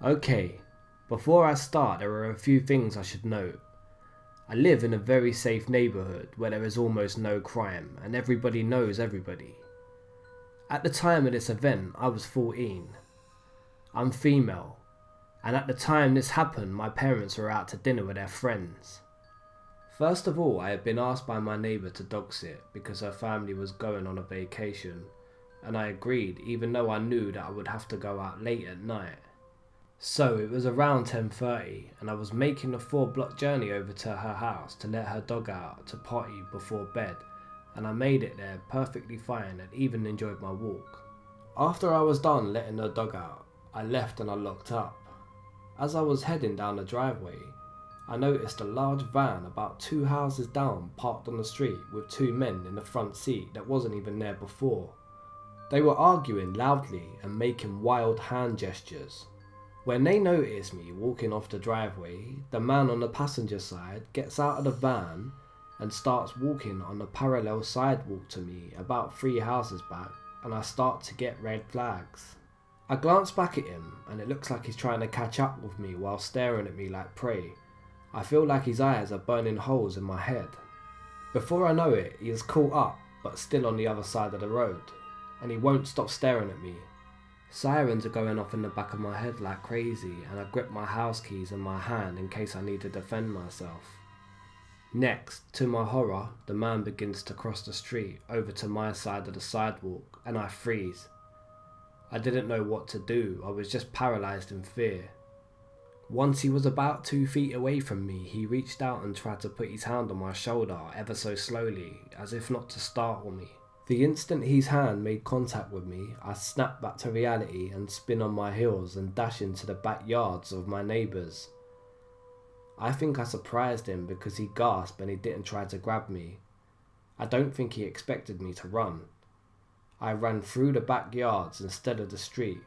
Okay, before I start, there are a few things I should note. I live in a very safe neighbourhood where there is almost no crime and everybody knows everybody. At the time of this event, I was 14. I'm female, and at the time this happened, my parents were out to dinner with their friends. First of all, I had been asked by my neighbour to dog sit because her family was going on a vacation, and I agreed even though I knew that I would have to go out late at night. So it was around 10:30 and I was making a 4-block journey over to her house to let her dog out to potty before bed, and I made it there perfectly fine and even enjoyed my walk. After I was done letting her dog out, I left and I locked up. As I was heading down the driveway, I noticed a large van about 2 houses down parked on the street with 2 men in the front seat that wasn't even there before. They were arguing loudly and making wild hand gestures. When they noticed me walking off the driveway, the man on the passenger side gets out of the van and starts walking on the parallel sidewalk to me about 3 houses back, and I start to get red flags. I glance back at him and it looks like he's trying to catch up with me while staring at me like prey. I feel like his eyes are burning holes in my head. Before I know it, he is caught up but still on the other side of the road, and he won't stop staring at me. Sirens are going off in the back of my head like crazy, and I grip my house keys in my hand in case I need to defend myself. Next, to my horror, the man begins to cross the street over to my side of the sidewalk, and I freeze. I didn't know what to do, I was just paralysed in fear. Once he was about 2 feet away from me, he reached out and tried to put his hand on my shoulder ever so slowly, as if not to startle me. The instant his hand made contact with me, I snapped back to reality and spin on my heels and dash into the backyards of my neighbours. I think I surprised him because he gasped and he didn't try to grab me. I don't think he expected me to run. I ran through the backyards instead of the street,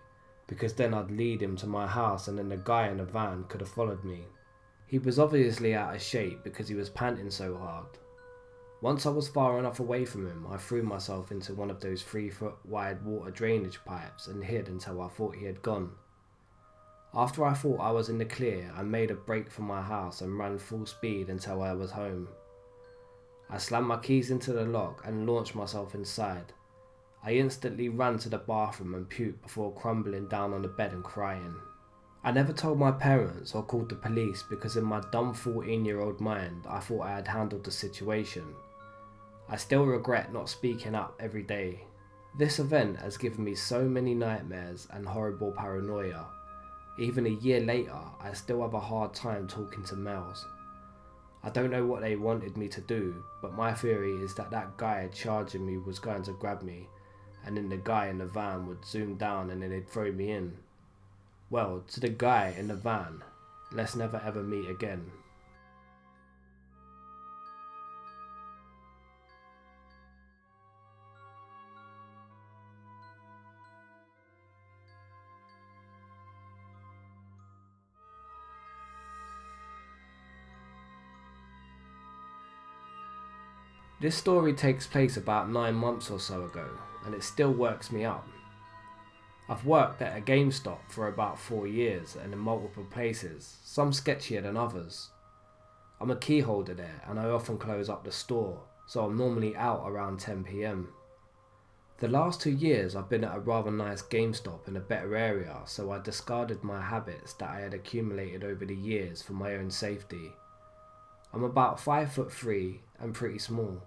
because then I'd lead him to my house and then the guy in the van could have followed me. He was obviously out of shape because he was panting so hard. Once I was far enough away from him, I threw myself into one of those 3-foot wide water drainage pipes and hid until I thought he had gone. After I thought I was in the clear, I made a break for my house and ran full speed until I was home. I slammed my keys into the lock and launched myself inside. I instantly ran to the bathroom and puked before crumbling down on the bed and crying. I never told my parents or called the police because in my dumb 14-year-old mind I thought I had handled the situation. I still regret not speaking up every day. This event has given me so many nightmares and horrible paranoia. Even a year later, I still have a hard time talking to males. I don't know what they wanted me to do, but my theory is that guy charging me was going to grab me, and then the guy in the van would zoom down and then they'd throw me in. Well, to the guy in the van, let's never ever meet again. This story takes place about 9 months or so ago, and it still works me up. I've worked at a GameStop for about 4 years and in multiple places, some sketchier than others. I'm a key holder there and I often close up the store, so I'm normally out around 10 PM. The last 2 years I've been at a rather nice GameStop in a better area, so I discarded my habits that I had accumulated over the years for my own safety. I'm about 5'3" and pretty small.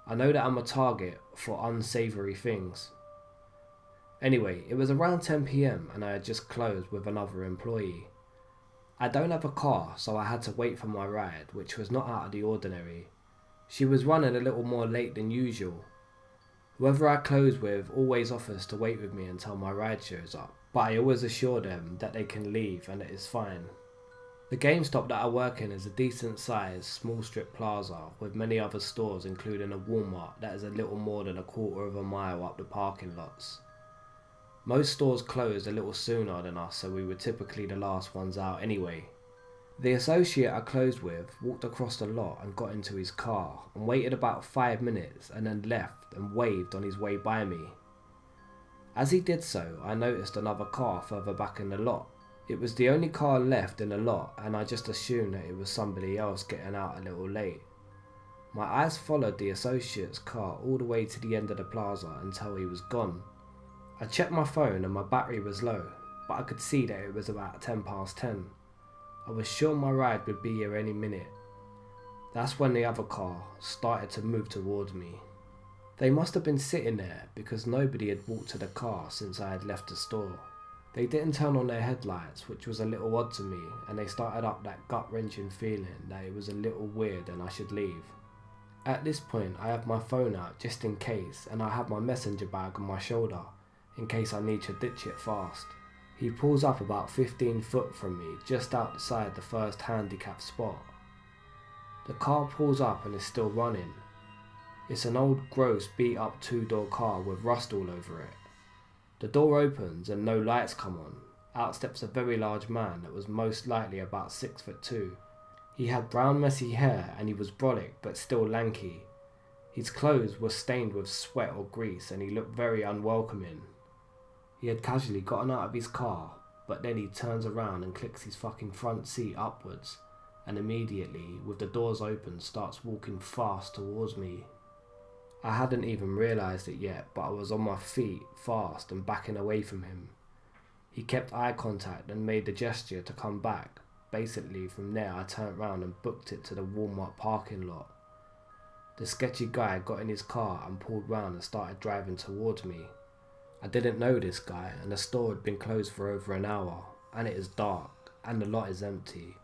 I know that I'm a target for unsavoury things. Anyway, it was around 10 PM and I had just closed with another employee. I don't have a car, so I had to wait for my ride, which was not out of the ordinary. She was running a little more late than usual. Whoever I close with always offers to wait with me until my ride shows up, but I always assure them that they can leave and it is fine. The GameStop that I work in is a decent sized small strip plaza with many other stores, including a Walmart that is a little more than a quarter of a mile up the parking lots. Most stores closed a little sooner than us, so we were typically the last ones out anyway. The associate I closed with walked across the lot and got into his car and waited about 5 minutes and then left and waved on his way by me. As he did so, I noticed another car further back in the lot. It was the only car left in the lot, and I just assumed that it was somebody else getting out a little late. My eyes followed the associate's car all the way to the end of the plaza until he was gone. I checked my phone and my battery was low, but I could see that it was about 10 past 10. I was sure my ride would be here any minute. That's when the other car started to move towards me. They must have been sitting there because nobody had walked to the car since I had left the store. They didn't turn on their headlights, which was a little odd to me, and they started up that gut-wrenching feeling that it was a little weird and I should leave. At this point I have my phone out just in case, and I have my messenger bag on my shoulder in case I need to ditch it fast. He pulls up about 15 foot from me just outside the first handicap spot. The car pulls up and is still running. It's an old gross beat up 2-door car with rust all over it. The door opens and no lights come on. Out steps a very large man that was most likely about 6'2". He had brown messy hair and he was brolic but still lanky. His clothes were stained with sweat or grease and he looked very unwelcoming. He had casually gotten out of his car, but then he turns around and clicks his fucking front seat upwards, and immediately, with the doors open, starts walking fast towards me. I hadn't even realised it yet, but I was on my feet, fast and backing away from him. He kept eye contact and made the gesture to come back. Basically, from there I turned round and booked it to the Walmart parking lot. The sketchy guy got in his car and pulled round and started driving towards me. I didn't know this guy, and the store had been closed for over an hour, and it is dark, and the lot is empty.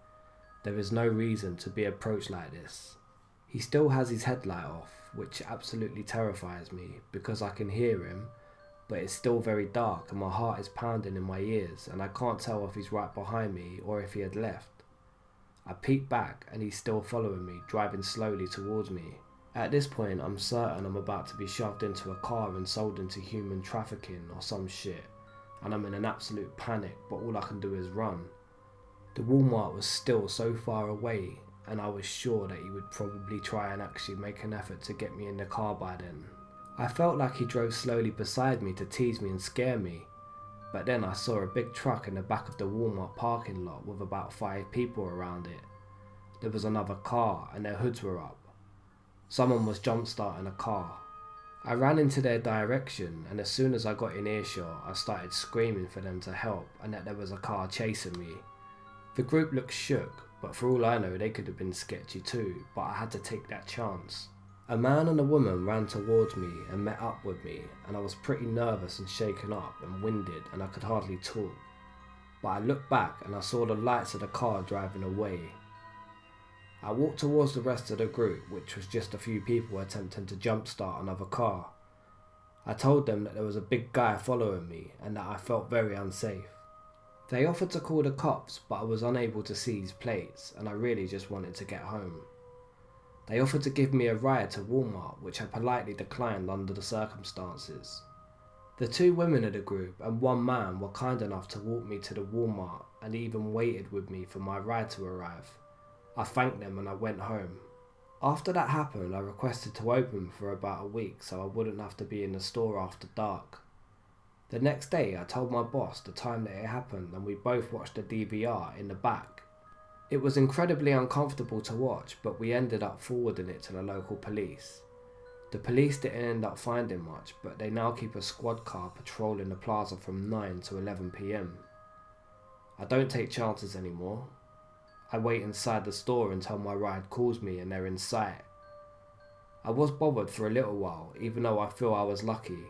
There is no reason to be approached like this. He still has his headlight off, which absolutely terrifies me, because I can hear him, but it's still very dark and my heart is pounding in my ears and I can't tell if he's right behind me or if he had left. I peek back and he's still following me, driving slowly towards me. At this point I'm certain I'm about to be shoved into a car and sold into human trafficking or some shit, and I'm in an absolute panic, but all I can do is run. The Walmart was still so far away and I was sure that he would probably try and actually make an effort to get me in the car by then. I felt like he drove slowly beside me to tease me and scare me, but then I saw a big truck in the back of the Walmart parking lot with about 5 people around it. There was another car and their hoods were up. Someone was jump starting a car. I ran into their direction and as soon as I got in earshot I started screaming for them to help and that there was a car chasing me. The group looked shook, but for all I know they could have been sketchy too, but I had to take that chance. A man and a woman ran towards me and met up with me, and I was pretty nervous and shaken up and winded and I could hardly talk. But I looked back and I saw the lights of the car driving away. I walked towards the rest of the group, which was just a few people attempting to jumpstart another car. I told them that there was a big guy following me and that I felt very unsafe. They offered to call the cops, but I was unable to see his plates and I really just wanted to get home. They offered to give me a ride to Walmart, which I politely declined under the circumstances. The 2 women of the group and 1 man were kind enough to walk me to the Walmart and even waited with me for my ride to arrive. I thanked them and I went home. After that happened, I requested to open for about a week so I wouldn't have to be in the store after dark. The next day I told my boss the time that it happened and we both watched the DVR in the back. It was incredibly uncomfortable to watch, but we ended up forwarding it to the local police. The police didn't end up finding much, but they now keep a squad car patrolling the plaza from 9 to 11 PM. I don't take chances anymore. I wait inside the store until my ride calls me and they're in sight. I was bothered for a little while, even though I feel I was lucky.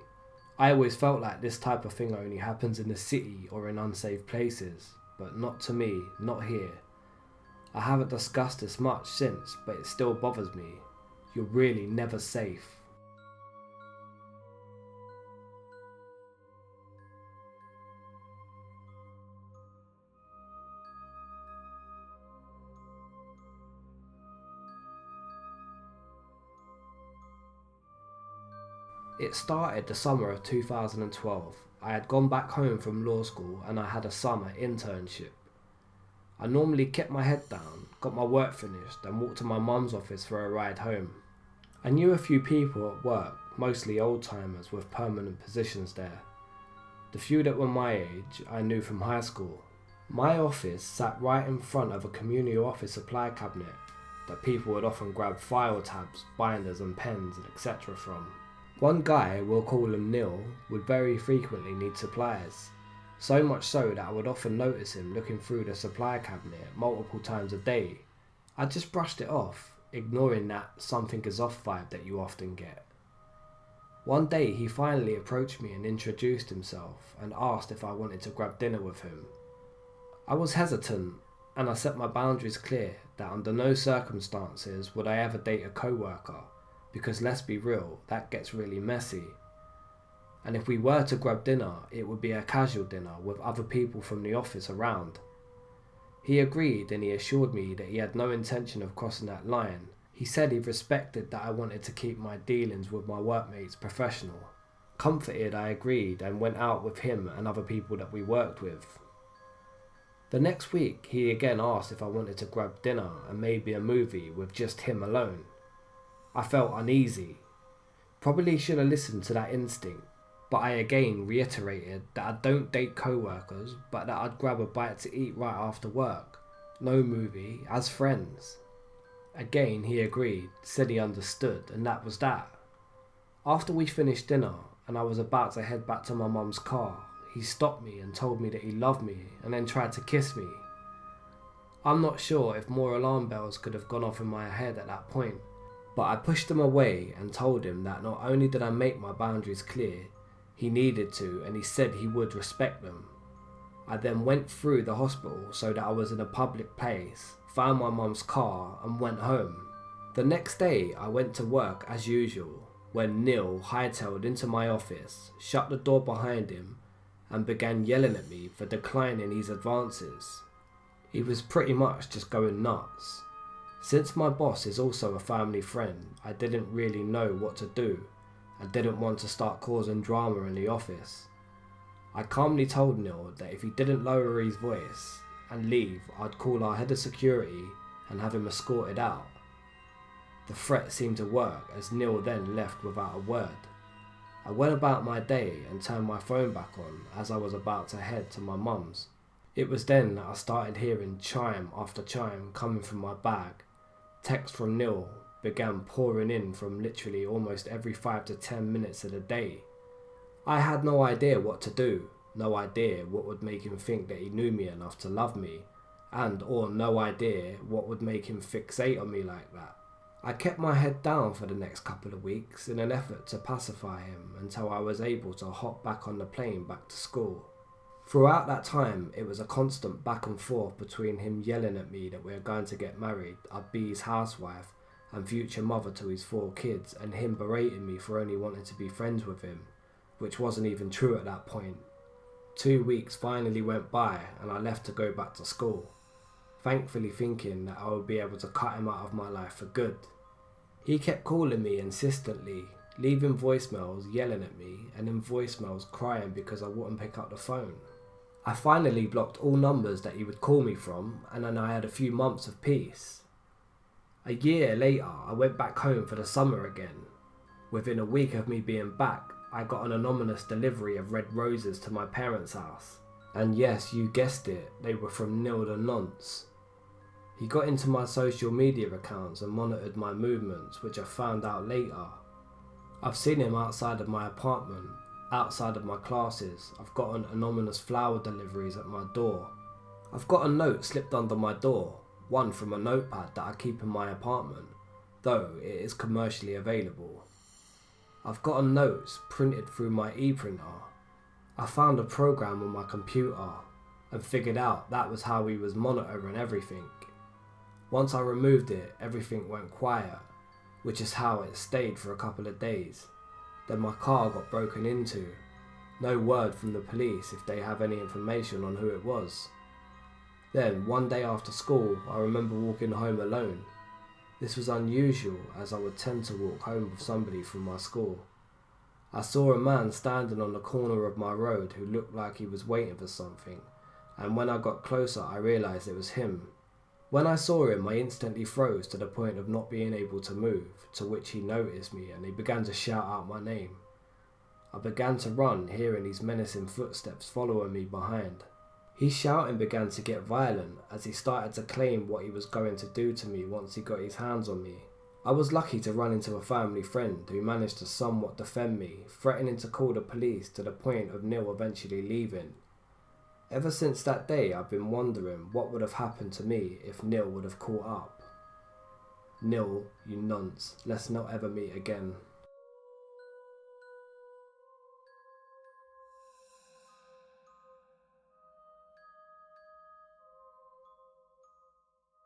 I always felt like this type of thing only happens in the city or in unsafe places, but not to me, not here. I haven't discussed this much since, but it still bothers me. You're really never safe. It started the summer of 2012. I had gone back home from law school and I had a summer internship. I normally kept my head down, got my work finished and walked to my mum's office for a ride home. I knew a few people at work, mostly old timers with permanent positions there. The few that were my age I knew from high school. My office sat right in front of a community office supply cabinet that people would often grab file tabs, binders and pens etc. from. One guy, we'll call him Neil, would very frequently need supplies. So much so that I would often notice him looking through the supply cabinet multiple times a day. I just brushed it off, ignoring that something is off vibe that you often get. One day he finally approached me and introduced himself and asked if I wanted to grab dinner with him. I was hesitant, and I set my boundaries clear that under no circumstances would I ever date a co-worker, because let's be real, that gets really messy. And if we were to grab dinner, it would be a casual dinner with other people from the office around. He agreed, and he assured me that he had no intention of crossing that line. He said he respected that I wanted to keep my dealings with my workmates professional. Comforted, I agreed and went out with him and other people that we worked with. The next week, he again asked if I wanted to grab dinner and maybe a movie with just him alone. I felt uneasy. Probably should have listened to that instinct, but I again reiterated that I don't date co-workers, but that I'd grab a bite to eat right after work. No movie, as friends. Again, he agreed, said he understood, and that was that. After we finished dinner, and I was about to head back to my mum's car, he stopped me and told me that he loved me and then tried to kiss me. I'm not sure if more alarm bells could have gone off in my head at that point, but I pushed him away and told him that not only did I make my boundaries clear, he needed to, and he said he would respect them. I then went through the hospital so that I was in a public place, found my mum's car and went home. The next day I went to work as usual when Neil hightailed into my office, shut the door behind him and began yelling at me for declining his advances. He was pretty much just going nuts. Since my boss is also a family friend, I didn't really know what to do. I didn't want to start causing drama in the office. I calmly told Neil that if he didn't lower his voice and leave, I'd call our head of security and have him escorted out. The threat seemed to work as Neil then left without a word. I went about my day and turned my phone back on as I was about to head to my mum's. It was then that I started hearing chime after chime coming from my bag. Texts from Neil began pouring in from literally almost every 5 to 10 minutes of the day. I had no idea what to do, no idea what would make him think that he knew me enough to love me, and or no idea what would make him fixate on me like that. I kept my head down for the next couple of weeks in an effort to pacify him until I was able to hop back on the plane back to school. Throughout that time, it was a constant back and forth between him yelling at me that we are going to get married, I'd be his housewife and future mother to his 4 kids, and him berating me for only wanting to be friends with him, which wasn't even true at that point. 2 weeks finally went by and I left to go back to school, thankfully thinking that I would be able to cut him out of my life for good. He kept calling me insistently, leaving voicemails yelling at me and in voicemails crying because I wouldn't pick up the phone. I finally blocked all numbers that he would call me from, and then I had a few months of peace. A year later, I went back home for the summer again. Within a week of me being back, I got an anonymous delivery of red roses to my parents' house. And yes, you guessed it, they were from Neil the Nonce. He got into my social media accounts and monitored my movements, which I found out later. I've seen him outside of my apartment, outside of my classes. I've gotten anonymous flower deliveries at my door. I've got a note slipped under my door, one from a notepad that I keep in my apartment, though it is commercially available. I've gotten notes printed through my e-printer. I found a program on my computer and figured out that was how he was monitoring everything. Once I removed it, everything went quiet, which is how it stayed for a couple of days. Then my car got broken into. No word from the police if they have any information on who it was. Then, one day after school, I remember walking home alone. This was unusual as I would tend to walk home with somebody from my school. I saw a man standing on the corner of my road who looked like he was waiting for something, and when I got closer I realised it was him. When I saw him, I instantly froze to the point of not being able to move, to which he noticed me and he began to shout out my name. I began to run, hearing his menacing footsteps following me behind. His shouting began to get violent as he started to claim what he was going to do to me once he got his hands on me. I was lucky to run into a family friend who managed to somewhat defend me, threatening to call the police to the point of Neil eventually leaving. Ever since that day, I've been wondering what would have happened to me if Neil would have caught up. Neil, you nonce, let's not ever meet again.